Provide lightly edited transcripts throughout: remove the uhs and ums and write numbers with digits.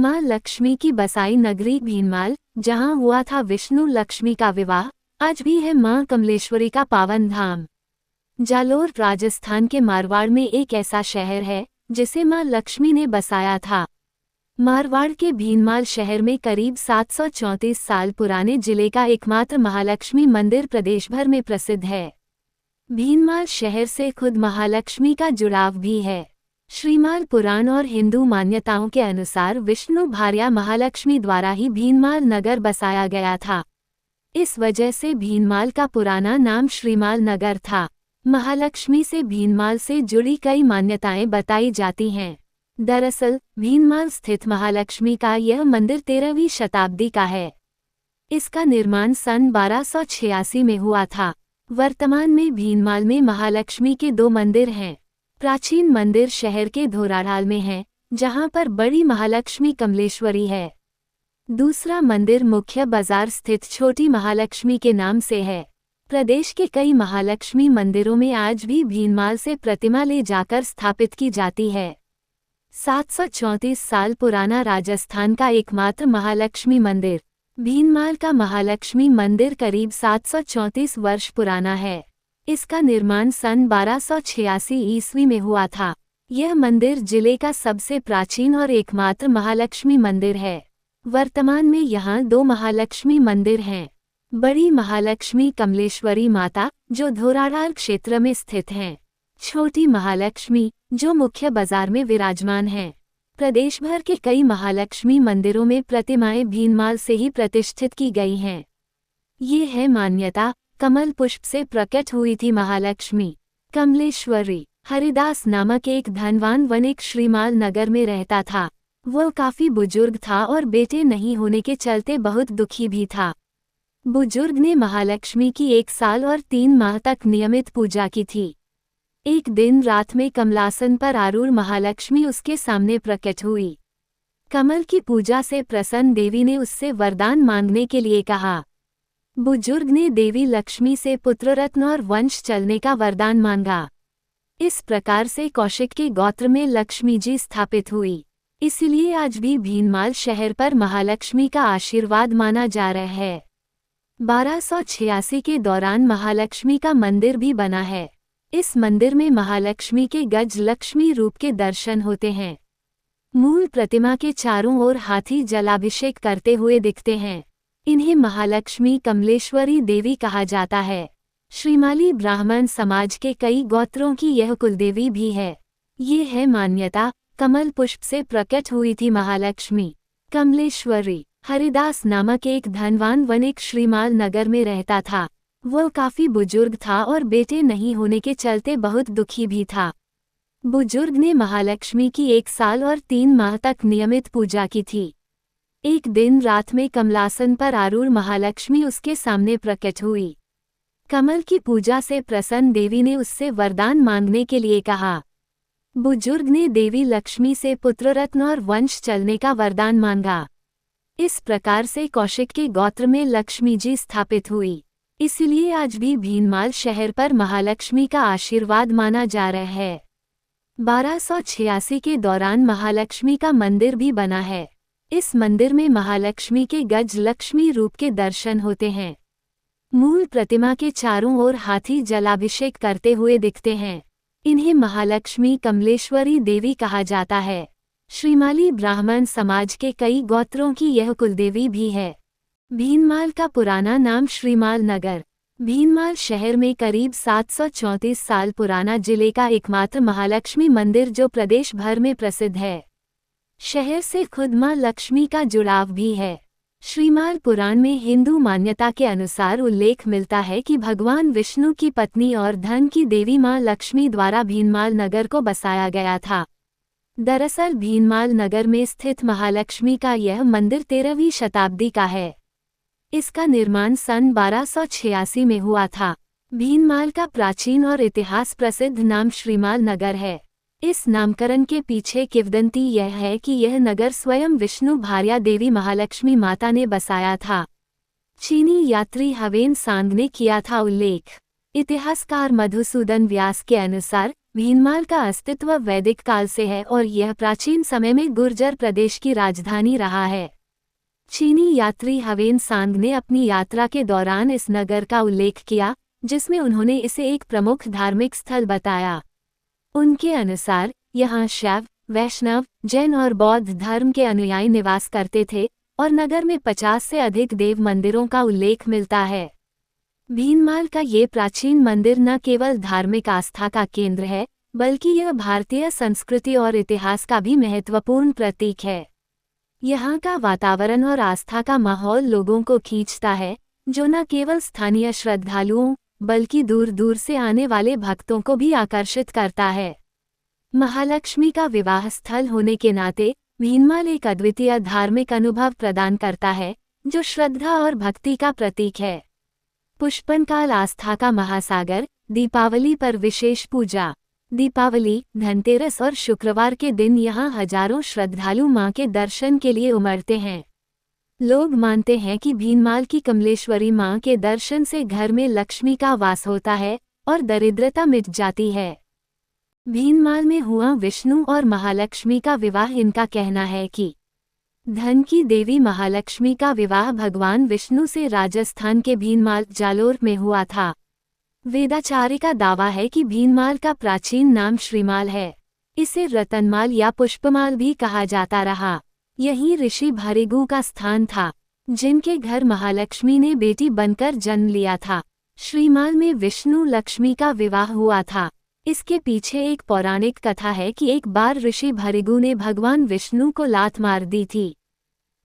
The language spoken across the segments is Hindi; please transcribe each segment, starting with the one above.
मां लक्ष्मी की बसाई नगरी भीनमाल, जहां हुआ था विष्णु लक्ष्मी का विवाह, आज भी है मां कमलेश्वरी का पावन धाम। जालोर राजस्थान के मारवाड़ में एक ऐसा शहर है जिसे मां लक्ष्मी ने बसाया था। मारवाड़ के भीनमाल शहर में करीब 734 साल पुराने जिले का एकमात्र महालक्ष्मी मंदिर प्रदेश भर में प्रसिद्ध है। भीनमाल शहर से खुद महालक्ष्मी का जुड़ाव भी है। श्रीमाल पुराण और हिंदू मान्यताओं के अनुसार विष्णु भार्या महालक्ष्मी द्वारा ही भीनमाल नगर बसाया गया था। इस वजह से भीनमाल का पुराना नाम श्रीमाल नगर था। महालक्ष्मी से भीनमाल से जुड़ी कई मान्यताएं बताई जाती हैं। दरअसल भीनमाल स्थित महालक्ष्मी का यह मंदिर 13वीं शताब्दी का है। इसका निर्माण सन 1286 में हुआ था। वर्तमान में भीनमाल में महालक्ष्मी के 2 मंदिर हैं। प्राचीन मंदिर शहर के धोराडाल में है, जहां पर बड़ी महालक्ष्मी कमलेश्वरी है। दूसरा मंदिर मुख्य बाजार स्थित छोटी महालक्ष्मी के नाम से है। प्रदेश के कई महालक्ष्मी मंदिरों में आज भी भीनमाल से प्रतिमा ले जाकर स्थापित की जाती है। 734 साल पुराना राजस्थान का एकमात्र महालक्ष्मी मंदिर भीनमाल का महालक्ष्मी मंदिर करीब 734 वर्ष पुराना है। इसका निर्माण सन 1286 ईस्वी में हुआ था। यह मंदिर जिले का सबसे प्राचीन और एकमात्र महालक्ष्मी मंदिर है। वर्तमान में यहाँ 2 महालक्ष्मी मंदिर हैं। बड़ी महालक्ष्मी कमलेश्वरी माता, जो धोराडाल क्षेत्र में स्थित हैं। छोटी महालक्ष्मी, जो मुख्य बाजार में विराजमान हैं। प्रदेश भर के कई महालक्ष्मी मंदिरों में प्रतिमाएं भीनमाल से ही प्रतिष्ठित की गई हैं। ये है मान्यता, कमल पुष्प से प्रकट हुई थी महालक्ष्मी। कमलेश्वरी हरिदास नामक एक धनवान वणिक श्रीमाल नगर में रहता था। वह काफी बुजुर्ग था और बेटे नहीं होने के चलते बहुत दुखी भी था। बुजुर्ग ने महालक्ष्मी की 1 साल और 3 माह तक नियमित पूजा की थी। एक दिन रात में कमलासन पर आरूढ़ महालक्ष्मी उसके सामने प्रकट हुई। कमल की पूजा से प्रसन्न देवी ने उससे वरदान मांगने के लिए कहा। बुजुर्ग ने देवी लक्ष्मी से पुत्ररत्न और वंश चलने का वरदान मांगा। इस प्रकार से कौशिक के गोत्र में लक्ष्मी जी स्थापित हुई। इसलिए आज भी भीनमाल शहर पर महालक्ष्मी का आशीर्वाद माना जा रहा है। 1286 के दौरान महालक्ष्मी का मंदिर भी बना है। इस मंदिर में महालक्ष्मी के गज लक्ष्मी रूप के दर्शन होते हैं। मूल प्रतिमा के चारों ओर हाथी जलाभिषेक करते हुए दिखते हैं। इन्हें महालक्ष्मी कमलेश्वरी देवी कहा जाता है। श्रीमाली ब्राह्मण समाज के कई गोत्रों की यह कुलदेवी भी है। ये है मान्यता, कमल पुष्प से प्रकट हुई थी महालक्ष्मी। कमलेश्वरी हरिदास नामक एक धनवान वणिक श्रीमाल नगर में रहता था। वह काफी बुजुर्ग था और बेटे नहीं होने के चलते बहुत दुखी भी था। बुजुर्ग ने महालक्ष्मी की 1 साल और 3 माह तक नियमित पूजा की थी। एक दिन रात में कमलासन पर आरूढ़ महालक्ष्मी उसके सामने प्रकट हुई। कमल की पूजा से प्रसन्न देवी ने उससे वरदान मांगने के लिए कहा। बुजुर्ग ने देवी लक्ष्मी से पुत्ररत्न और वंश चलने का वरदान मांगा। इस प्रकार से कौशिक के गोत्र में लक्ष्मी जी स्थापित हुई। इसलिए आज भी भीनमाल शहर पर महालक्ष्मी का आशीर्वाद माना जा रहा है। 1286 के दौरान महालक्ष्मी का मंदिर भी बना है। इस मंदिर में महालक्ष्मी के गज लक्ष्मी रूप के दर्शन होते हैं। मूल प्रतिमा के चारों ओर हाथी जलाभिषेक करते हुए दिखते हैं। इन्हें महालक्ष्मी कमलेश्वरी देवी कहा जाता है। श्रीमाली ब्राह्मण समाज के कई गोत्रों की यह कुलदेवी भी है। भीनमाल का पुराना नाम श्रीमाल नगर। भीनमाल शहर में करीब 734 साल पुराना जिले का एकमात्र महालक्ष्मी मंदिर जो प्रदेश भर में प्रसिद्ध है। शहर से खुद मां लक्ष्मी का जुड़ाव भी है। श्रीमाल पुराण में हिंदू मान्यता के अनुसार उल्लेख मिलता है कि भगवान विष्णु की पत्नी और धन की देवी मां लक्ष्मी द्वारा भीनमाल नगर को बसाया गया था। दरअसल भीनमाल नगर में स्थित महालक्ष्मी का यह मंदिर 13वीं शताब्दी का है। इसका निर्माण सन 1286 में हुआ था। भीनमाल का प्राचीन और इतिहास प्रसिद्ध नाम श्रीमाल नगर है। इस नामकरण के पीछे किंवदंती यह है कि यह नगर स्वयं विष्णु भार्या देवी महालक्ष्मी माता ने बसाया था। चीनी यात्री हवेन सांग ने किया था उल्लेख। इतिहासकार मधुसूदन व्यास के अनुसार भीनमाल का अस्तित्व वैदिक काल से है और यह प्राचीन समय में गुर्जर प्रदेश की राजधानी रहा है। चीनी यात्री हवेन सांग ने अपनी यात्रा के दौरान इस नगर का उल्लेख किया, जिसमें उन्होंने इसे एक प्रमुख धार्मिक स्थल बताया। उनके अनुसार यहाँ शैव, वैष्णव, जैन और बौद्ध धर्म के अनुयायी निवास करते थे और नगर में 50 से अधिक देव मंदिरों का उल्लेख मिलता है। भीनमाल का ये प्राचीन मंदिर न केवल धार्मिक आस्था का केंद्र है, बल्कि यह भारतीय संस्कृति और इतिहास का भी महत्वपूर्ण प्रतीक है। यहाँ का वातावरण और आस्था का माहौल लोगों को खींचता है, जो न केवल स्थानीय श्रद्धालुओं बल्कि दूर दूर से आने वाले भक्तों को भी आकर्षित करता है। महालक्ष्मी का विवाह स्थल होने के नाते भीनमाल एक अद्वितीय धार्मिक अनुभव प्रदान करता है, जो श्रद्धा और भक्ति का प्रतीक है। पुष्पनकाल आस्था का महासागर। दीपावली पर विशेष पूजा। दीपावली, धनतेरस और शुक्रवार के दिन यहाँ हजारों श्रद्धालु मां के दर्शन के लिए उमड़ते हैं। लोग मानते हैं कि भीनमाल की कमलेश्वरी मां के दर्शन से घर में लक्ष्मी का वास होता है और दरिद्रता मिट जाती है। भीनमाल में हुआ विष्णु और महालक्ष्मी का विवाह। इनका कहना है कि धन की देवी महालक्ष्मी का विवाह भगवान विष्णु से राजस्थान के भीनमाल जालोर में हुआ था। वेदाचार्य का दावा है कि भीनमाल का प्राचीन नाम श्रीमाल है। इसे रतनमाल या पुष्पमाल भी कहा जाता रहा। यही ऋषि भृगु का स्थान था, जिनके घर महालक्ष्मी ने बेटी बनकर जन्म लिया था। श्रीमाल में विष्णु लक्ष्मी का विवाह हुआ था। इसके पीछे एक पौराणिक कथा है कि एक बार ऋषि भृगु ने भगवान विष्णु को लात मार दी थी।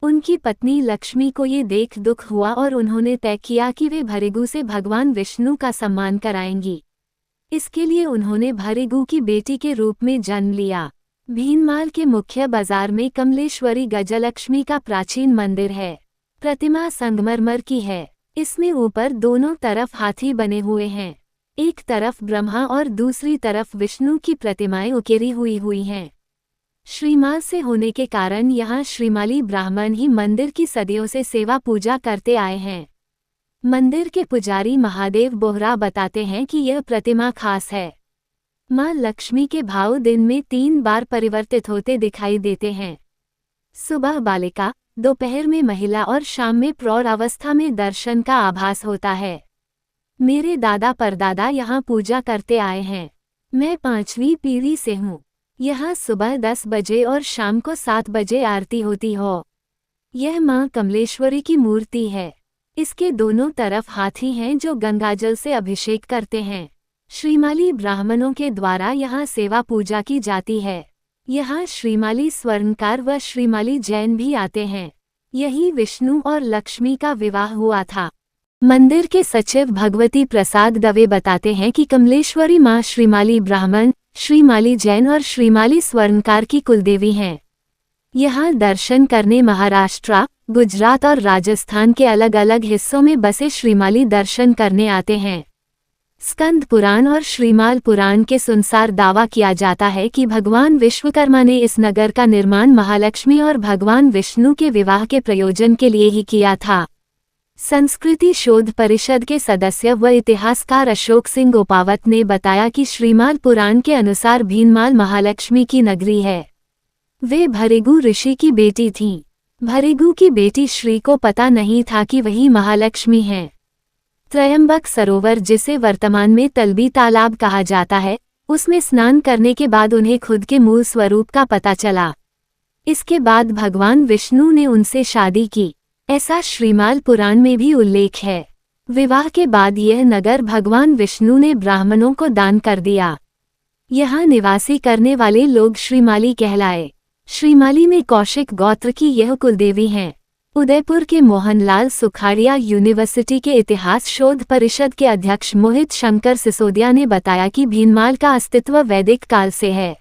उनकी पत्नी लक्ष्मी को ये देख दुख हुआ और उन्होंने तय किया कि वे भृगु से भगवान विष्णु का सम्मान कराएंगी। इसके लिए उन्होंने भृगु की बेटी के रूप में जन्म लिया। भीनमाल के मुख्य बाजार में कमलेश्वरी गजलक्ष्मी का प्राचीन मंदिर है। प्रतिमा संगमरमर की है। इसमें ऊपर दोनों तरफ हाथी बने हुए हैं। एक तरफ ब्रह्मा और दूसरी तरफ विष्णु की प्रतिमाएं उकेरी हुई हैं। श्रीमाल से होने के कारण यहाँ श्रीमाली ब्राह्मण ही मंदिर की सदियों से सेवा पूजा करते आए हैं। मंदिर के पुजारी महादेव बोहरा बताते हैं कि यह प्रतिमा खास है। मां लक्ष्मी के भाव दिन में 3 बार परिवर्तित होते दिखाई देते हैं। सुबह बालिका, दोपहर में महिला और शाम में प्रौढ़ अवस्था में दर्शन का आभास होता है। मेरे दादा परदादा यहाँ पूजा करते आए हैं। मैं 5वीं पीढ़ी से हूँ। यहाँ सुबह 10 बजे और शाम को 7 बजे आरती होती हो। यह मां कमलेश्वरी की मूर्ति है। इसके दोनों तरफ हाथी हैं जो गंगाजल से अभिषेक करते हैं। श्रीमाली ब्राह्मणों के द्वारा यहाँ सेवा पूजा की जाती है। यहाँ श्रीमाली स्वर्णकार व श्रीमाली जैन भी आते हैं। यही विष्णु और लक्ष्मी का विवाह हुआ था। मंदिर के सचिव भगवती प्रसाद दवे बताते हैं कि कमलेश्वरी मां श्रीमाली ब्राह्मण, श्रीमाली जैन और श्रीमाली स्वर्णकार की कुलदेवी हैं। यहाँ दर्शन करने महाराष्ट्र, गुजरात और राजस्थान के अलग अलग हिस्सों में बसे श्रीमाली दर्शन करने आते हैं। स्कंद पुराण और श्रीमाल पुराण के अनुसार दावा किया जाता है कि भगवान विश्वकर्मा ने इस नगर का निर्माण महालक्ष्मी और भगवान विष्णु के विवाह के प्रयोजन के लिए ही किया था। संस्कृति शोध परिषद के सदस्य व इतिहासकार अशोक सिंह उपावत ने बताया कि श्रीमाल पुराण के अनुसार भीनमाल महालक्ष्मी की नगरी है। वे भृगु ऋषि की बेटी थीं। भृगु की बेटी श्री को पता नहीं था कि वही महालक्ष्मी हैं। त्रयंबक सरोवर, जिसे वर्तमान में तलबी तालाब कहा जाता है, उसमें स्नान करने के बाद उन्हें खुद के मूल स्वरूप का पता चला। इसके बाद भगवान विष्णु ने उनसे शादी की, ऐसा श्रीमाल पुराण में भी उल्लेख है। विवाह के बाद यह नगर भगवान विष्णु ने ब्राह्मणों को दान कर दिया। यहाँ निवासी करने वाले लोग श्रीमाली कहलाए। श्रीमाली में कौशिक गोत्र की यह कुलदेवी हैं। उदयपुर के मोहनलाल सुखाड़िया यूनिवर्सिटी के इतिहास शोध परिषद के अध्यक्ष मोहित शंकर सिसोदिया ने बताया कि भीनमाल का अस्तित्व वैदिक काल से है।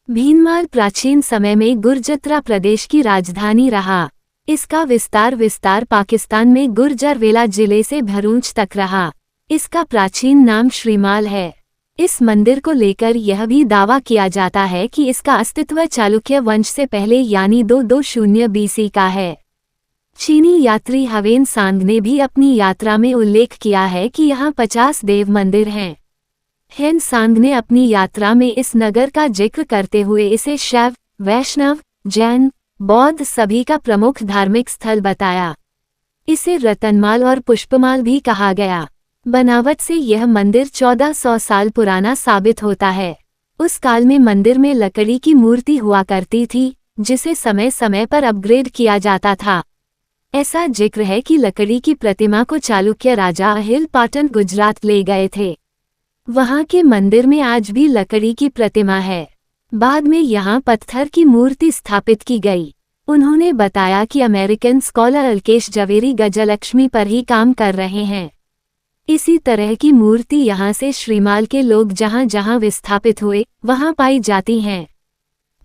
भीनमाल प्राचीन समय में गुर्जत्रा प्रदेश की राजधानी रहा। इसका विस्तार पाकिस्तान में गुर्जरवेला जिले से भरूच तक रहा। इसका प्राचीन नाम श्रीमाल है। इस मंदिर को लेकर यह भी दावा किया जाता है कि इसका अस्तित्व चालुक्य वंश से पहले यानी 220 BC का है। चीनी यात्री हवेन सांग ने भी अपनी यात्रा में उल्लेख किया है कि यहाँ 50 देव मंदिर हैं। हेन सांग ने अपनी यात्रा में इस नगर का जिक्र करते हुए इसे शैव, वैष्णव, जैन, बौद्ध सभी का प्रमुख धार्मिक स्थल बताया। इसे रतनमाल और पुष्पमाल भी कहा गया। बनावट से यह मंदिर 1400 साल पुराना साबित होता है। उस काल में मंदिर में लकड़ी की मूर्ति हुआ करती थी, जिसे समय समय पर अपग्रेड किया जाता था। ऐसा जिक्र है कि लकड़ी की प्रतिमा को चालुक्य राजा अहिल पाटन गुजरात ले गए थे। वहां के मंदिर में आज भी लकड़ी की प्रतिमा है। बाद में यहां पत्थर की मूर्ति स्थापित की गई। उन्होंने बताया कि अमेरिकन स्कॉलर अल्केश जवेरी गजलक्ष्मी पर ही काम कर रहे हैं। इसी तरह की मूर्ति यहां से श्रीमाल के लोग जहां जहां विस्थापित हुए वहां पाई जाती हैं।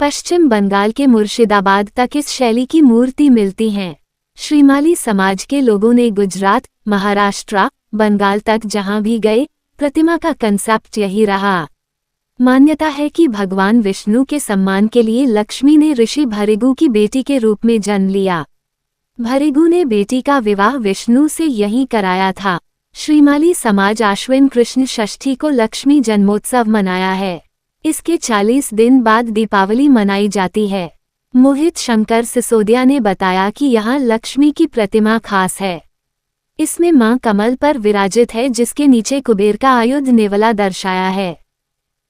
पश्चिम बंगाल के मुर्शिदाबाद तक इस शैली की मूर्ति मिलती हैं। श्रीमाली समाज के लोगों ने गुजरात, महाराष्ट्र, बंगाल तक जहां भी गए, प्रतिमा का कंसेप्ट यही रहा। मान्यता है कि भगवान विष्णु के सम्मान के लिए लक्ष्मी ने ऋषि भृगु की बेटी के रूप में जन्म लिया। भृगु ने बेटी का विवाह विष्णु से यहीं कराया था। श्रीमाली समाज आश्विन कृष्ण षष्ठी को लक्ष्मी जन्मोत्सव मनाया है। इसके 40 दिन बाद दीपावली मनाई जाती है। मोहित शंकर सिसोदिया ने बताया कि यहाँ लक्ष्मी की प्रतिमा खास है। इसमें मां कमल पर विराजित है, जिसके नीचे कुबेर का आयुध नेवला दर्शाया है।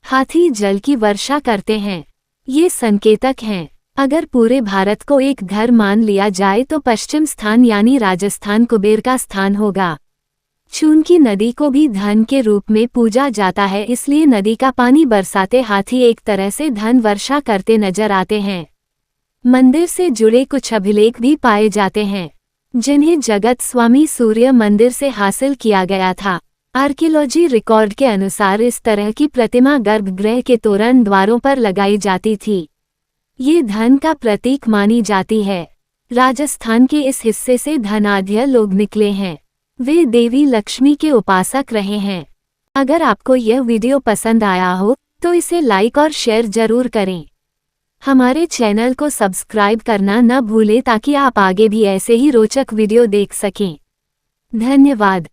हाथी जल की वर्षा करते हैं। ये संकेतक हैं। अगर पूरे भारत को एक घर मान लिया जाए तो पश्चिम स्थान यानी राजस्थान कुबेर का स्थान होगा। चूनकी नदी को भी धन के रूप में पूजा जाता है, इसलिए नदी का पानी बरसाते हाथी एक तरह से धन वर्षा करते नजर आते हैं। मंदिर से जुड़े कुछ अभिलेख भी पाए जाते हैं, जिन्हें जगत स्वामी सूर्य मंदिर से हासिल किया गया था। आर्कियोलॉजी रिकॉर्ड के अनुसार इस तरह की प्रतिमा गर्भगृह के तोरण द्वारों पर लगाई जाती थी। ये धन का प्रतीक मानी जाती है। राजस्थान के इस हिस्से से धनाढ्य लोग निकले हैं। वे देवी लक्ष्मी के उपासक रहे हैं। अगर आपको यह वीडियो पसंद आया हो तो इसे लाइक और शेयर जरूर करें। हमारे चैनल को सब्सक्राइब करना न भूलें ताकि आप आगे भी ऐसे ही रोचक वीडियो देख सकें। धन्यवाद।